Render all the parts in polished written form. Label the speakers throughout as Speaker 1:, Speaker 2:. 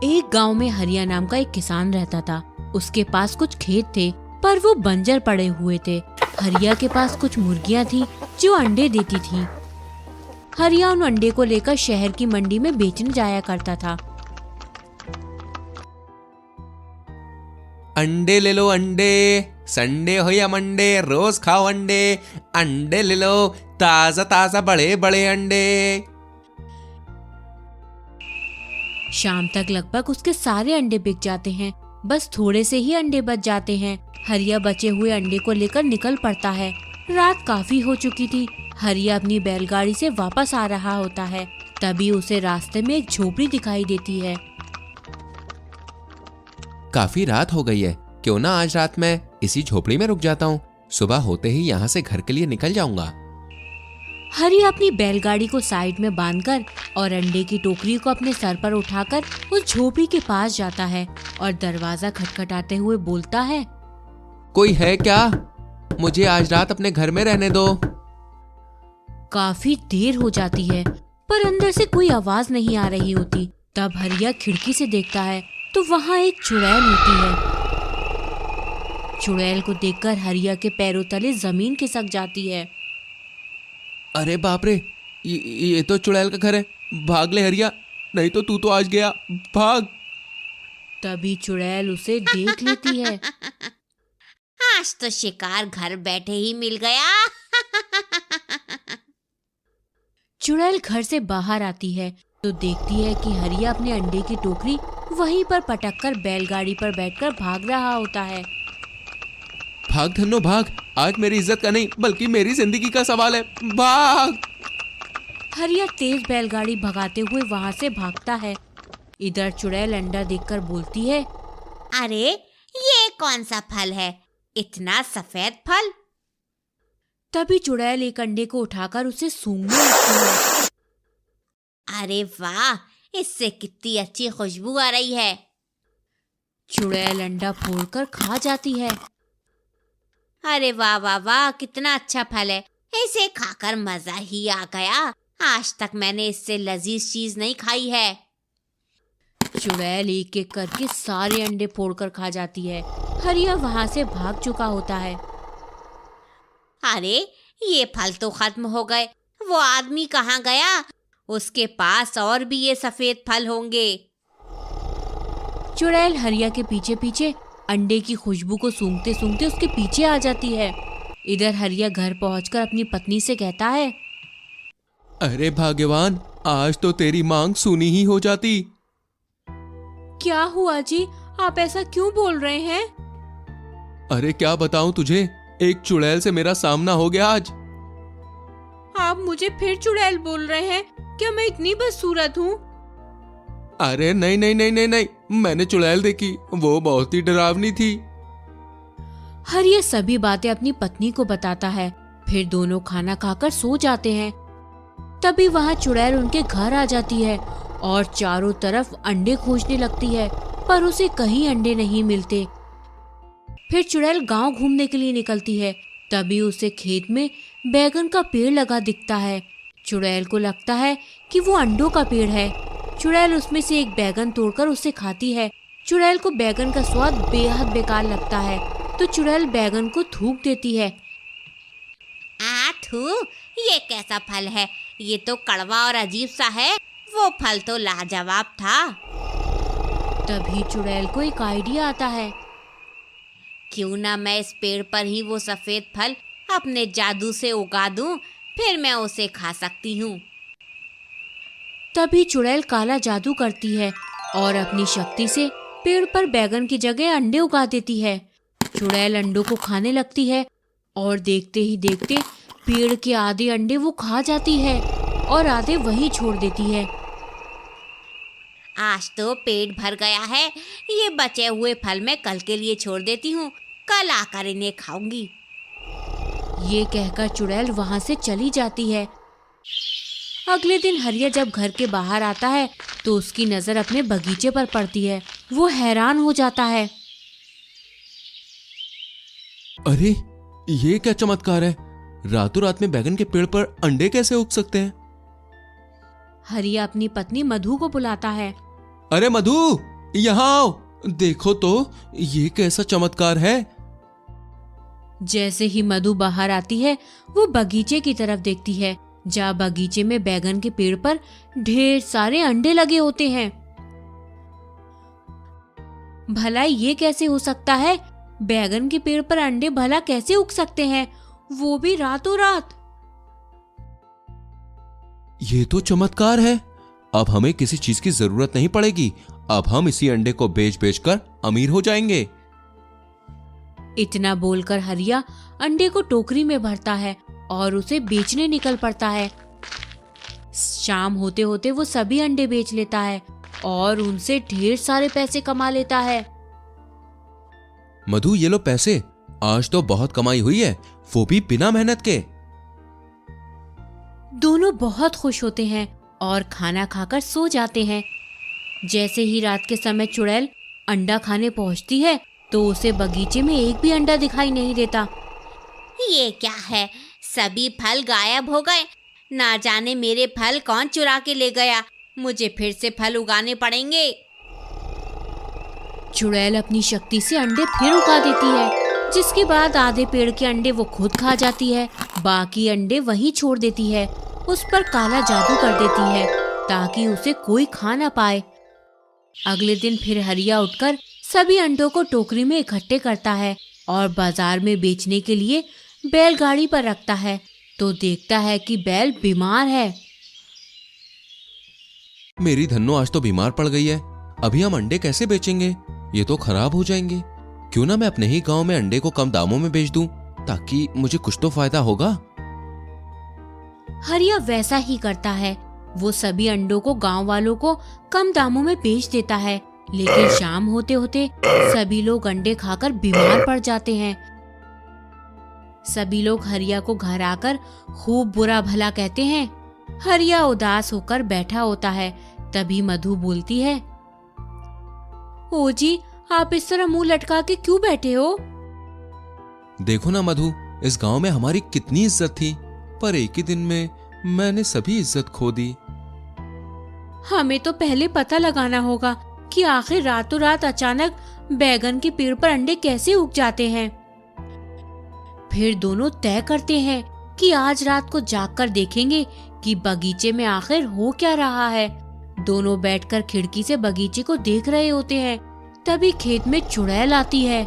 Speaker 1: एक गांव में हरिया नाम का एक किसान रहता था। उसके पास कुछ खेत थे पर वो बंजर पड़े हुए थे। हरिया के पास कुछ मुर्गियां थी जो अंडे देती थी। हरिया उन अंडे को लेकर शहर की मंडी में बेचने जाया करता था।
Speaker 2: अंडे ले लो अंडे, संडे हो या मंडे रोज खाओ अंडे। अंडे ले लो, ताजा ताजा बड़े बड़े अंडे।
Speaker 1: शाम तक लगभग उसके सारे अंडे बिक जाते हैं। बस थोड़े से ही अंडे बच जाते हैं। हरिया बचे हुए अंडे को लेकर निकल पड़ता है। रात काफी हो चुकी थी। हरिया अपनी बैलगाड़ी से वापस आ रहा होता है। तभी उसे रास्ते में एक झोपड़ी दिखाई देती है।
Speaker 2: काफी रात हो गई है, क्यों ना आज रात मैं इसी झोपड़ी में रुक जाता हूँ। सुबह होते ही यहाँ से घर के लिए निकल जाऊंगा।
Speaker 1: हरिया अपनी बैलगाड़ी को साइड में बांधकर और अंडे की टोकरी को अपने सर पर उठाकर उस झोपड़ी के पास जाता है और दरवाजा खटखटाते हुए बोलता है,
Speaker 2: कोई है क्या? मुझे आज रात अपने घर में रहने दो।
Speaker 1: काफी देर हो जाती है पर अंदर से कोई आवाज नहीं आ रही होती। तब हरिया खिड़की से देखता है तो वहाँ एक चुड़ैल होती है। चुड़ैल को देखकर हरिया के पैरों तले जमीन खिसक जाती है।
Speaker 2: अरे बाप रे, ये तो चुड़ैल का घर है। भाग ले हरिया, नहीं तो तू तो आज गया। भाग।
Speaker 1: तभी चुड़ैल उसे देख लेती है।
Speaker 3: आज तो शिकार घर बैठे ही मिल गया।
Speaker 1: चुड़ैल घर से बाहर आती है तो देखती है कि हरिया अपने अंडे की टोकरी वहीं पर पटककर बैलगाड़ी पर बैठकर भाग रहा होता है।
Speaker 2: भाग धन्नो भाग, आज मेरी इज्जत का नहीं बल्कि मेरी जिंदगी का सवाल है। भाग।
Speaker 1: हरिया तेज बैलगाड़ी भगाते हुए वहाँ से भागता है। इधर चुड़ैल अंडा देखकर बोलती है,
Speaker 3: अरे ये कौन सा फल है, इतना सफेद फल?
Speaker 1: तभी चुड़ैल एक अंडे को उठाकर उसे सूंघने लगती है।
Speaker 3: अरे वाह, इससे कितनी अच्छी खुशबू आ रही है।
Speaker 1: चुड़ैल अंडा फोड़कर खा जाती है।
Speaker 3: अरे वाह वाह वाह, कितना अच्छा फल है, इसे खाकर मजा ही आ गया। आज तक मैंने इससे लजीज चीज नहीं खाई है।
Speaker 1: चुड़ैल एक एक करके सारे अंडे फोड़कर खा जाती है। हरिया वहाँ से भाग चुका होता है।
Speaker 3: अरे ये फल तो खत्म हो गए, वो आदमी कहाँ गया? उसके पास और भी ये सफेद फल होंगे।
Speaker 1: चुड़ैल हरिया के पीछे पीछे अंडे की खुशबू को सूंघते सूंघते उसके पीछे आ जाती है। इधर हरिया घर पहुंचकर अपनी पत्नी से कहता है,
Speaker 2: अरे भाग्यवान, आज तो तेरी मांग सुनी ही हो जाती।
Speaker 1: क्या हुआ जी, आप ऐसा क्यों बोल रहे हैं?
Speaker 2: अरे क्या बताऊं तुझे, एक चुड़ैल से मेरा सामना हो गया आज।
Speaker 1: आप मुझे फिर चुड़ैल बोल रहे हैं? क्या मैं इतनी बदसूरत हूँ?
Speaker 2: अरे नहीं नहीं नहीं नहीं नहीं, मैंने चुड़ैल देखी, वो बहुत ही डरावनी थी।
Speaker 1: हरिया सभी बातें अपनी पत्नी को बताता है। फिर दोनों खाना खाकर सो जाते हैं। तभी वहाँ चुड़ैल उनके घर आ जाती है और चारों तरफ अंडे खोजने लगती है पर उसे कहीं अंडे नहीं मिलते। फिर चुड़ैल गांव घूमने के लिए निकलती है। तभी उसे खेत में बैगन का पेड़ लगा दिखता है। चुड़ैल को लगता है कि वो अंडों का पेड़ है। चुड़ैल उसमें से एक बैगन तोड़कर उसे खाती है। चुड़ैल को बैगन का स्वाद बेहद बेकार लगता है तो चुड़ैल बैगन को थूक देती है।
Speaker 3: आठू, ये कैसा फल है? ये तो कड़वा और अजीब सा है। वो फल तो लाजवाब था।
Speaker 1: तभी चुड़ैल को एक आइडिया आता है।
Speaker 3: क्यों ना मैं इस पेड़ पर ही वो सफेद फल अपने जादू से उगा दूं, फिर मैं उसे खा सकती हूँ।
Speaker 1: तभी चुड़ैल काला जादू करती है और अपनी शक्ति से पेड़ पर बैगन की जगह अंडे उगा देती है। चुड़ैल अंडों को खाने लगती है और देखते ही देखते पेड़ के आधे अंडे वो खा जाती है और आधे वहीं छोड़ देती है।
Speaker 3: आज तो पेट भर गया है, ये बचे हुए फल मैं कल के लिए छोड़ देती हूँ, कल आकर इन्हें खाऊंगी।
Speaker 1: ये कहकर चुड़ैल वहां से चली जाती है। अगले दिन हरिया जब घर के बाहर आता है तो उसकी नजर अपने बगीचे पर पड़ती है। वो हैरान हो जाता है।
Speaker 2: अरे ये क्या चमत्कार है, रातों रात में बैगन के पेड़ पर अंडे कैसे उग सकते हैं?
Speaker 1: हरिया अपनी पत्नी मधु को बुलाता है।
Speaker 2: अरे मधु, यहाँ आओ, देखो तो ये कैसा चमत्कार है।
Speaker 1: जैसे ही मधु बाहर आती है वो बगीचे की तरफ देखती है, जहाँ बगीचे में बैगन के पेड़ पर ढेर सारे अंडे लगे होते हैं। भला ये कैसे हो सकता है? बैगन के पेड़ पर अंडे भला कैसे उग सकते हैं, वो भी रातों रात?
Speaker 2: ये तो चमत्कार है। अब हमें किसी चीज की जरूरत नहीं पड़ेगी। अब हम इसी अंडे को बेच बेच कर अमीर हो जाएंगे।
Speaker 1: इतना बोलकर हरिया अंडे को टोकरी में भरता है और उसे बेचने निकल पड़ता है। शाम होते होते वो सभी अंडे बेच लेता है और उनसे ढेर सारे पैसे कमा लेता है।
Speaker 2: मधु, ये लो पैसे। आज तो बहुत कमाई हुई है, वो भी बिना मेहनत के।
Speaker 1: दोनों बहुत खुश होते हैं और खाना खाकर सो जाते हैं। जैसे ही रात के समय चुड़ैल अंडा खाने पहुंचती है तो उसे बगीचे में एक भी अंडा दिखाई नहीं देता।
Speaker 3: ये क्या है, सभी फल गायब हो गए। ना जाने मेरे फल कौन चुरा के ले गया। मुझे फिर से फल उगाने पड़ेंगे।
Speaker 1: चुड़ैल अपनी शक्ति से अंडे फिर उगा देती है, जिसके बाद आधे पेड़ के अंडे वो खुद खा जाती है, बाकी अंडे वहीं छोड़ देती है। उस पर काला जादू कर देती है ताकि उसे कोई खा ना पाए। अगले दिन फिर हरिया उठकर सभी अंडों को टोकरी में इकट्ठे करता है और बाजार में बेचने के लिए बैलगाड़ी पर रखता है तो देखता है कि बैल बीमार है।
Speaker 2: मेरी धन्नो आज तो बीमार पड़ गई है। अभी हम अंडे कैसे बेचेंगे? ये तो खराब हो जाएंगे। क्यों ना मैं अपने ही गांव में अंडे को कम दामों में बेच दूं, ताकि मुझे कुछ तो फायदा होगा।
Speaker 1: हरिया वैसा ही करता है। वो सभी अंडों को गांव वालों को कम दामों में बेच देता है, लेकिन शाम होते होते सभी लोग अंडे खाकर बीमार पड़ जाते हैं। सभी लोग हरिया को घर आकर खूब बुरा भला कहते हैं। हरिया उदास होकर बैठा होता है। तभी मधु बोलती है, ओ जी, आप इस तरह मुंह लटका के क्यों बैठे हो?
Speaker 2: देखो ना मधु, इस गांव में हमारी कितनी इज्जत थी, पर एक ही दिन में मैंने सभी इज्जत खो दी।
Speaker 1: हमें तो पहले पता लगाना होगा कि आखिर रातों रात अचानक बैगन के पेड़ पर अंडे कैसे उग जाते हैं। फिर दोनों तय करते हैं कि आज रात को जागकर देखेंगे कि बगीचे में आखिर हो क्या रहा है। दोनों बैठकर खिड़की से बगीचे को देख रहे होते हैं। तभी खेत में चुड़ैल आती है।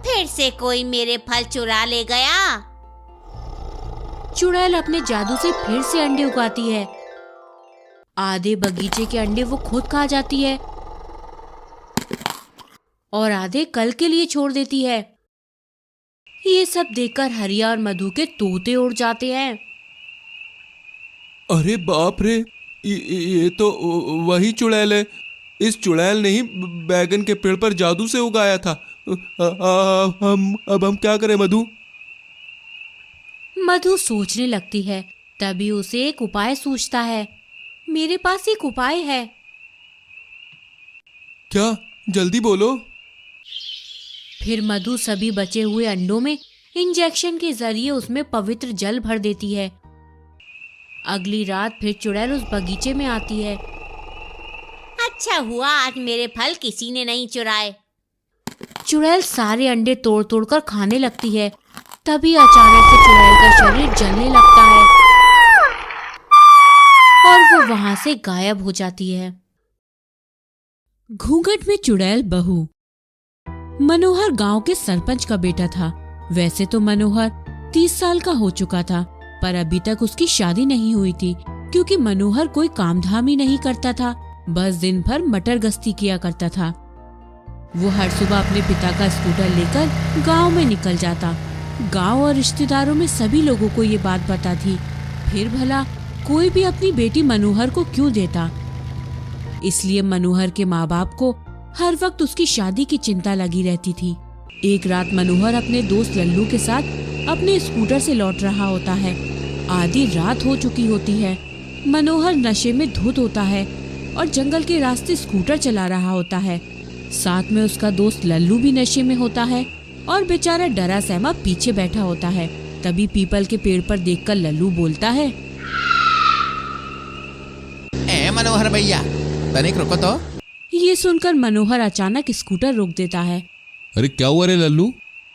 Speaker 3: फिर से कोई मेरे फल चुरा ले गया।
Speaker 1: चुड़ैल अपने जादू से फिर से अंडे उगाती है। आधे बगीचे के अंडे वो खुद खा जाती है और आधे कल के लिए छोड़ देती है। ये सब देखकर हरिया और मधु के तोते उड़ जाते हैं।
Speaker 2: अरे बाप रे, ये तो वही चुड़ैल है। इस चुड़ैल ने ही बैगन के पेड़ पर जादू से उगाया था। अब हम क्या करें मधु?
Speaker 1: मधु सोचने लगती है। तभी उसे एक उपाय सूझता है। मेरे पास एक उपाय है।
Speaker 2: क्या? जल्दी बोलो।
Speaker 1: फिर मधु सभी बचे हुए अंडों में इंजेक्शन के जरिए उसमें पवित्र जल भर देती है। अगली रात फिर चुड़ैल उस बगीचे में आती है।
Speaker 3: अच्छा हुआ आज मेरे फल किसी ने नहीं चुराए।
Speaker 1: चुड़ैल सारे अंडे तोड़ तोड़ कर खाने लगती है। तभी अचानक से चुड़ैल का शरीर जलने लगता है और वो वहां से गायब हो जाती है। घूंघट में चुड़ैल बहू। मनोहर गांव के सरपंच का बेटा था। वैसे तो मनोहर 30 साल का हो चुका था, पर अभी तक उसकी शादी नहीं हुई थी, क्योंकि मनोहर कोई काम धाम ही नहीं करता था, बस दिन भर मटर गश्ती किया करता था। वो हर सुबह अपने पिता का स्कूटर लेकर गांव में निकल जाता। गांव और रिश्तेदारों में सभी लोगों को ये बात पता थी। फिर भला कोई भी अपनी बेटी मनोहर को क्यों देता? इसलिए मनोहर के माँ बाप को हर वक्त उसकी शादी की चिंता लगी रहती थी। एक रात मनोहर अपने दोस्त लल्लू के साथ अपने स्कूटर से लौट रहा होता है। आधी रात हो चुकी होती है। मनोहर नशे में धुत होता है और जंगल के रास्ते स्कूटर चला रहा होता है। साथ में उसका दोस्त लल्लू भी नशे में होता है और बेचारा डरा सहमा पीछे बैठा होता है। तभी पीपल के पेड़ पर देखकर लल्लू बोलता है,
Speaker 2: ए मनोहर भैया, तनिक रुको तो।
Speaker 1: ये सुनकर मनोहर अचानक स्कूटर रोक देता है।
Speaker 2: अरे क्या हुआ रे लल्लू,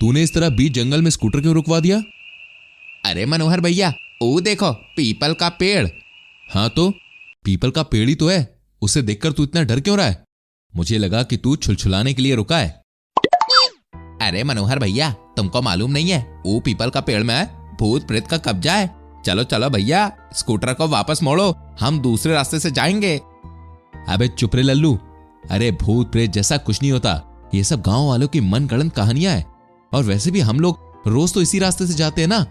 Speaker 2: तूने इस तरह बीच जंगल में स्कूटर क्यों रुकवा दिया?
Speaker 4: अरे मनोहर भैया, वो देखो पीपल का पेड़।
Speaker 2: हाँ तो पीपल का पेड़ ही तो है, उसे देखकर तू इतना डर क्यों रहा है? मुझे लगा कि तू छुलछुलाने के लिए रुका है।
Speaker 4: अरे मनोहर भैया, तुमको मालूम नहीं है वो पीपल का पेड़ में भूत प्रेत का कब्जा है। चलो चलो भैया, स्कूटर को वापस मोड़ो, हम दूसरे रास्ते से जाएंगे।
Speaker 2: अबे चुप रे लल्लू, अरे भूत प्रेत जैसा कुछ नहीं होता, ये सब गांव वालों की मनगढ़ंत कहानियां हैं। और वैसे भी हम लोग रोज तो इसी रास्ते से जाते हैं ना,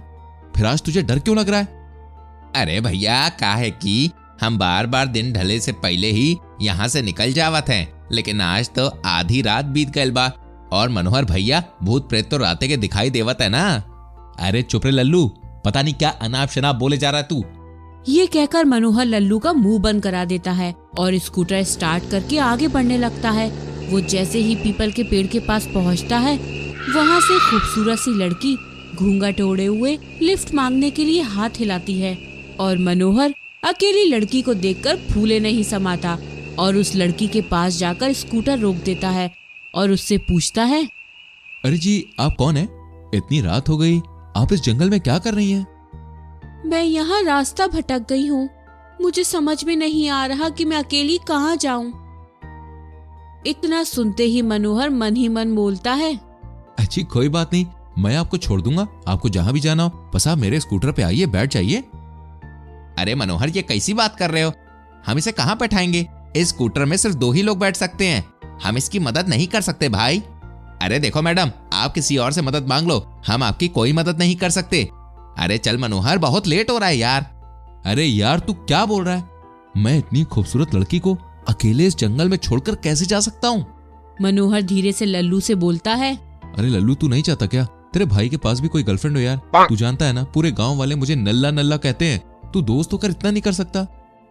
Speaker 2: फिर आज तुझे डर क्यों लग रहा है?
Speaker 4: अरे भैया, का है कि हम बार बार दिन ढले से पहले ही यहाँ से निकल जावत हैं, लेकिन आज तो आधी रात बीत गइल बा। और मनोहर भैया, भूत प्रेत तो राते के दिखाई देवत है ना।
Speaker 2: अरे चुप रे लल्लू, पता नहीं क्या अनाप शनाप बोले जा रहा है तू।
Speaker 1: ये कहकर मनोहर लल्लू का मुंह बंद करा देता है और स्कूटर स्टार्ट करके आगे बढ़ने लगता है। वो जैसे ही पीपल के पेड़ के पास पहुंचता है, वहाँ से खूबसूरत सी लड़की घूंघट ओढ़े हुए लिफ्ट मांगने के लिए हाथ हिलाती है। और मनोहर अकेली लड़की को देखकर फूले नहीं समाता और उस लड़की के पास जाकर स्कूटर रोक देता है और उससे पूछता है,
Speaker 2: अरे जी, आप कौन है? इतनी रात हो गई, आप इस जंगल में क्या कर रही हैं?
Speaker 1: मैं यहाँ रास्ता भटक गई हूँ, मुझे समझ में नहीं आ रहा कि मैं अकेली कहाँ जाऊँ। इतना सुनते ही मनोहर मन ही मन बोलता है,
Speaker 2: अच्छी कोई बात नहीं, मैं आपको छोड़ दूंगा, आपको जहां भी जाना हो, बस आप मेरे स्कूटर पे आइए, बैठ जाइए।
Speaker 4: अरे मनोहर, ये कैसी बात कर रहे हो? हम इसे कहाँ बैठाएंगे? इस स्कूटर में सिर्फ 2 ही लोग बैठ सकते हैं, हम इसकी मदद नहीं कर सकते भाई। अरे देखो मैडम, आप किसी और से मदद मांग लो, हम आपकी कोई मदद नहीं कर सकते। अरे चल मनोहर, बहुत लेट हो रहा है यार।
Speaker 2: अरे यार, तू क्या बोल रहा है? मैं इतनी खूबसूरत लड़की को अकेले इस जंगल में छोड़कर कैसे जा सकता हूँ?
Speaker 1: मनोहर धीरे से लल्लू से बोलता है,
Speaker 2: अरे लल्लू, तू नहीं चाहता क्या तेरे भाई के पास भी कोई गर्लफ्रेंड हो यार? तू जानता है ना, पूरे गांव वाले मुझे नल्ला नल्ला कहते हैं, तू दोस्त होकर इतना नहीं कर सकता?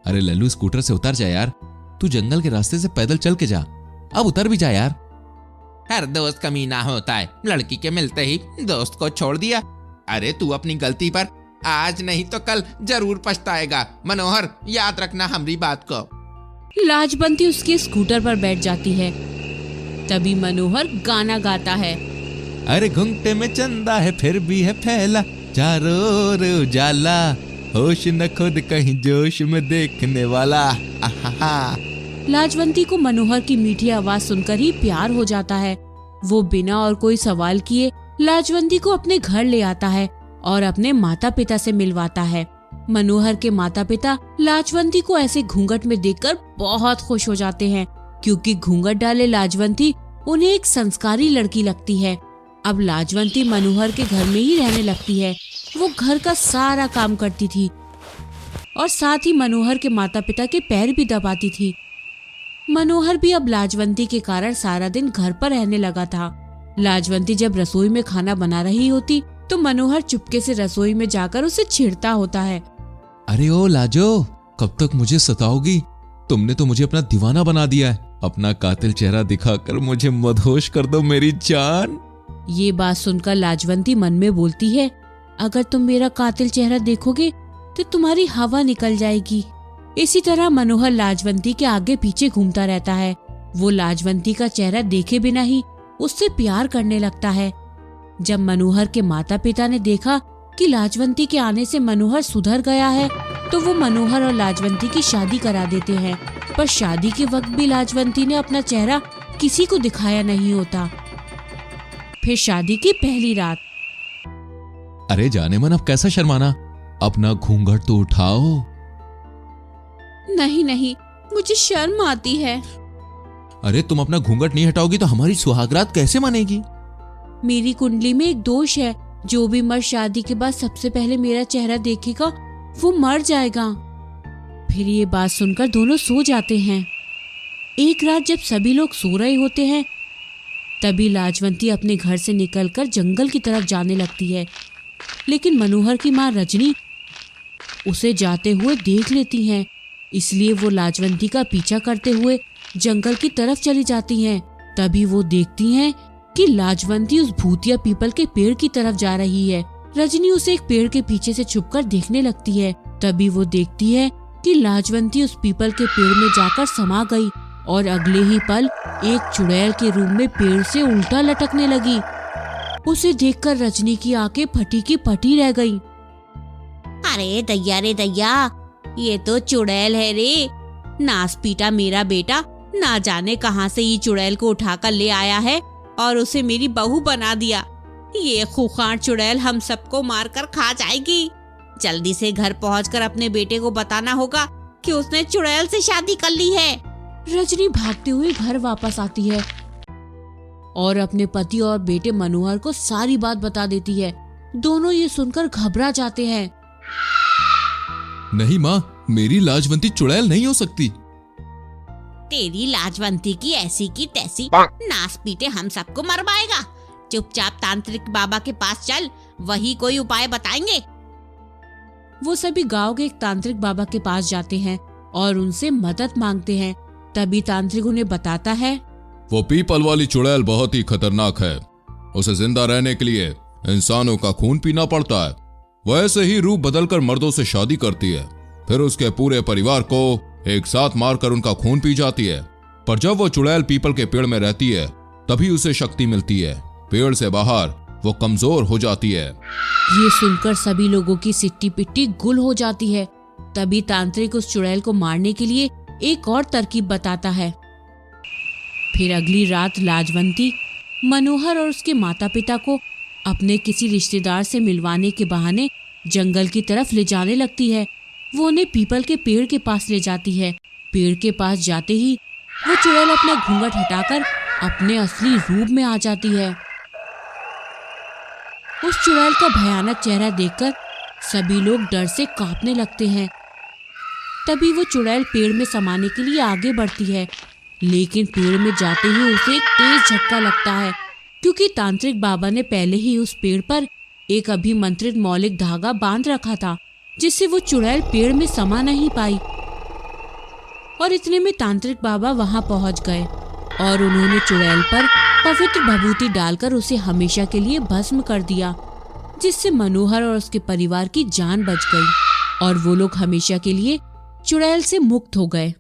Speaker 2: अरे लल्लू, स्कूटर से उतर जा यार, तू जंगल के रास्ते से पैदल चल के जा, अब उतर भी जा यार।
Speaker 4: हर दोस्त कमीना होता है, लड़की के मिलते ही दोस्त को छोड़ दिया। अरे तू अपनी गलती पर आज नहीं तो कल जरूर पछताएगा मनोहर, याद रखना हमारी बात को।
Speaker 1: लाजबंती उसके स्कूटर पर बैठ जाती है। तभी मनोहर गाना गाता है,
Speaker 2: अरे घुंघटे में चंदा है फिर भी है फैला, चारों ओर उजाला, होश न खुद कहीं जोश में देखने वाला। आहा।
Speaker 1: लाजवंती को मनोहर की मीठी आवाज सुनकर ही प्यार हो जाता है। वो बिना और कोई सवाल किए लाजवंती को अपने घर ले आता है और अपने माता पिता से मिलवाता है। मनोहर के माता पिता लाजवंती को ऐसे घूंघट में देखकर बहुत खुश हो जाते हैं, क्योंकि घूंघट डाले लाजवंती उन्हें एक संस्कारी लड़की लगती है। अब लाजवंती मनोहर के घर में ही रहने लगती है। वो घर का सारा काम करती थी और साथ ही मनोहर के माता पिता के पैर भी दबाती थी। मनोहर भी अब लाजवंती के कारण सारा दिन घर पर रहने लगा था। लाजवंती जब रसोई में खाना बना रही होती तो मनोहर चुपके से रसोई में जाकर उसे छेड़ता होता है।
Speaker 2: अरे ओ लाजो, कब तक मुझे सताओगी? तुमने तो मुझे अपना दीवाना बना दिया है, अपना कातिल चेहरा दिखाकर मुझे मदहोश कर दो मेरी जान।
Speaker 1: ये बात सुनकर लाजवंती मन में बोलती है, अगर तुम मेरा कातिल चेहरा देखोगे तो तुम्हारी हवा निकल जाएगी। इसी तरह मनोहर लाजवंती के आगे पीछे घूमता रहता है। वो लाजवंती का चेहरा देखे बिना ही उससे प्यार करने लगता है। जब मनोहर के माता पिता ने देखा कि लाजवंती के आने से मनोहर सुधर गया है, तो वो मनोहर और लाजवंती की शादी करा देते हैं। पर शादी के वक्त भी लाजवंती ने अपना चेहरा किसी को दिखाया नहीं होता। फिर शादी की पहली रात।
Speaker 2: अरे जाने मन, अब कैसा शर्माना, अपना घूंघट तो उठाओ।
Speaker 1: नहीं नहीं, मुझे शर्म आती है।
Speaker 2: अरे तुम अपना घूंघट नहीं हटाओगी तो हमारी सुहागरात कैसे मानेगी?
Speaker 1: मेरी कुंडली में एक दोष है, जो भी मर्द शादी के बाद सबसे पहले मेरा चेहरा देखेगा वो मर जाएगा। फिर ये बात सुनकर दोनों सो जाते हैं। एक रात जब सभी लोग सो रहे होते हैं, तभी लाजवंती अपने घर से निकलकर जंगल की तरफ जाने लगती है। लेकिन मनोहर की माँ रजनी उसे जाते हुए देख लेती हैं, इसलिए वो लाजवंती का पीछा करते हुए जंगल की तरफ चली जाती हैं। तभी वो देखती हैं कि लाजवंती उस भूतिया पीपल के पेड़ की तरफ जा रही है। रजनी उसे एक पेड़ के पीछे से छुपकर देखने लगती है। तभी वो देखती है कि लाजवंती उस पीपल के पेड़ में जाकर समा गई और अगले ही पल एक चुड़ैल के रूप में पेड़ से उल्टा लटकने लगी। उसे देखकर रजनी की आंखें फटी की फटी रह गईं।
Speaker 3: अरे दैया रे दैया, ये तो चुड़ैल है रे। नास पीटा मेरा बेटा ना जाने कहां से ये चुड़ैल को उठाकर ले आया है और उसे मेरी बहू बना दिया। ये खूंखार चुड़ैल हम सबको मारकर खा जाएगी। जल्दी से घर पहुंचकर अपने बेटे को बताना होगा कि उसने चुड़ैल से शादी कर ली है।
Speaker 1: रजनी भागते हुए घर वापस आती है और अपने पति और बेटे मनोहर को सारी बात बता देती है। दोनों ये सुनकर घबरा जाते हैं।
Speaker 2: नहीं माँ, मेरी लाजवंती चुड़ैल नहीं हो सकती।
Speaker 3: तेरी लाजवंती की ऐसी की तैसी नास पीटे हम सबको मरवाएगा। चुपचाप तांत्रिक बाबा के पास चल, वही कोई उपाय बताएंगे।
Speaker 1: वो सभी गांव के एक तांत्रिक बाबा के पास जाते हैं और उनसे मदद मांगते हैं। तभी तांत्रिक उन्हें बताता है,
Speaker 5: वो पीपल वाली चुड़ैल बहुत ही खतरनाक है। उसे जिंदा रहने के लिए इंसानों का खून पीना पड़ता है। वैसे ही रूप बदलकर मर्दों से शादी करती है, फिर उसके पूरे परिवार को एक साथ मारकर उनका खून पी जाती है। पर जब वो चुड़ैल पीपल के पेड़ में रहती है तभी उसे शक्ति मिलती है। पेड़ से बाहर वो कमजोर हो जाती है।
Speaker 1: ये सुनकर सभी लोगों की सिट्टी पिट्टी गुल हो जाती है। तभी तांत्रिक उस चुड़ैल को मारने के लिए एक और तरकीब बताता है। फिर अगली रात लाजवंती मनोहर और उसके माता पिता को अपने किसी रिश्तेदार से मिलवाने के बहाने जंगल की तरफ ले जाने लगती है। वो उन्हें पीपल के पेड़ के पास ले जाती है। पेड़ के पास जाते ही वो चुड़ैल अपना घूंघट हटाकर अपने असली रूप में आ जाती है। उस चुड़ैल का भयानक चेहरा देखकर सभी लोग डर से कांपने लगते हैं। तभी वो चुड़ैल पेड़ में समाने के लिए आगे बढ़ती है, लेकिन पेड़ में जाते ही उसे एक तेज झटका लगता है, क्योंकि तांत्रिक बाबा ने पहले ही उस पेड़ पर एक अभिमंत्रित मौलिक धागा बांध रखा था, जिससे वो चुड़ैल पेड़ में समा नहीं पाई। और इतने में तांत्रिक बाबा वहां पहुंच गए और उन्होंने चुड़ैल पर पवित्र भभूति डालकर उसे हमेशा के लिए भस्म कर दिया, जिससे मनोहर और उसके परिवार की जान बच गई और वो लोग हमेशा के लिए चुड़ैल से मुक्त हो गए।